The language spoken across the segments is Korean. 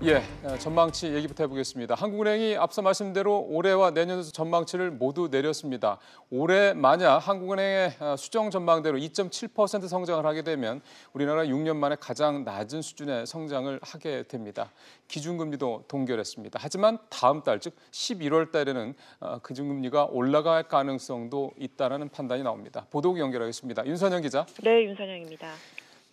예, 전망치 얘기부터 해보겠습니다. 한국은행이 앞서 말씀대로 올해와 내년도 전망치를 모두 내렸습니다. 올해 만약 한국은행의 수정 전망대로 2.7% 성장을 하게 되면 우리나라 6년 만에 가장 낮은 수준의 성장을 하게 됩니다. 기준금리도 동결했습니다. 하지만 다음 달, 즉 11월 달에는 기준금리가 올라갈 가능성도 있다는 판단이 나옵니다. 보도국 연결하겠습니다. 윤선영 기자. 네, 윤선영입니다.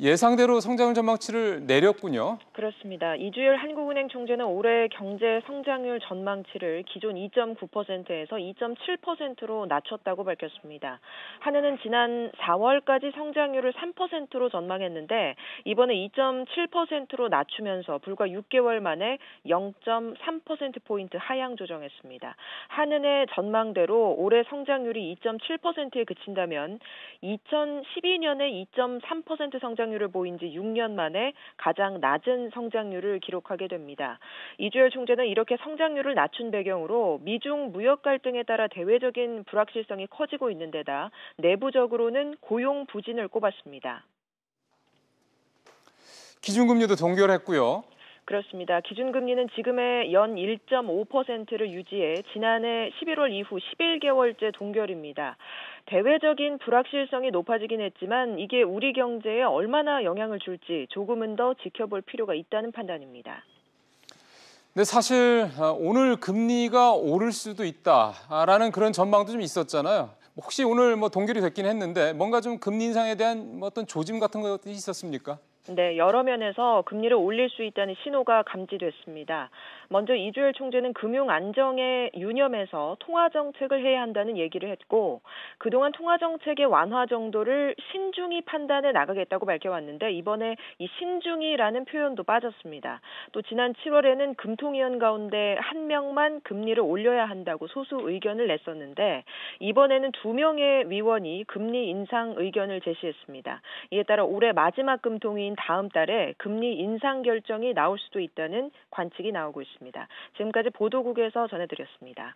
예상대로 성장 전망치를 내렸군요. 그렇습니다. 이주열 한국은행 총재는 올해 경제 성장률 전망치를 기존 2.9%에서 2.7%로 낮췄다고 밝혔습니다. 한은은 지난 4월까지 성장률을 3%로 전망했는데 이번에 2.7%로 낮추면서 불과 6개월 만에 0.3%포인트 하향 조정했습니다. 한은의 전망대로 올해 성장률이 2.7%에 그친다면 2012년에 2.3% 성장률을 보인 지 6년 만에 가장 낮은 성장률을 기록하게 됩니다. 이주열 총재는 이렇게 성장률을 낮춘 배경으로 미중 무역 갈등에 따라 대외적인 불확실성이 커지고 있는 데다 내부적으로는 고용 부진을 꼽았습니다. 기준금리도 동결했고요. 그렇습니다. 기준금리는 지금의 연 1.5%를 유지해 지난해 11월 이후 11개월째 동결입니다. 대외적인 불확실성이 높아지긴 했지만 이게 우리 경제에 얼마나 영향을 줄지 조금은 더 지켜볼 필요가 있다는 판단입니다. 근데 사실 오늘 금리가 오를 수도 있다라는 그런 전망도 좀 있었잖아요. 혹시 오늘 동결이 됐긴 했는데 뭔가 좀 금리 인상에 대한 어떤 조짐 같은 것들이 있었습니까? 네, 여러 면에서 금리를 올릴 수 있다는 신호가 감지됐습니다. 먼저 이주열 총재는 금융 안정에 유념해서 통화 정책을 해야 한다는 얘기를 했고 그동안 통화 정책의 완화 정도를 신중히 판단해 나가겠다고 밝혀왔는데 이번에 이 신중히라는 표현도 빠졌습니다. 또 지난 7월에는 금통위원 가운데 한 명만 금리를 올려야 한다고 소수 의견을 냈었는데 이번에는 2명의 위원이 금리 인상 의견을 제시했습니다. 이에 따라 올해 마지막 금통위인 다음 달에 금리 인상 결정이 나올 수도 있다는 관측이 나오고 있습니다. 지금까지 보도국에서 전해드렸습니다.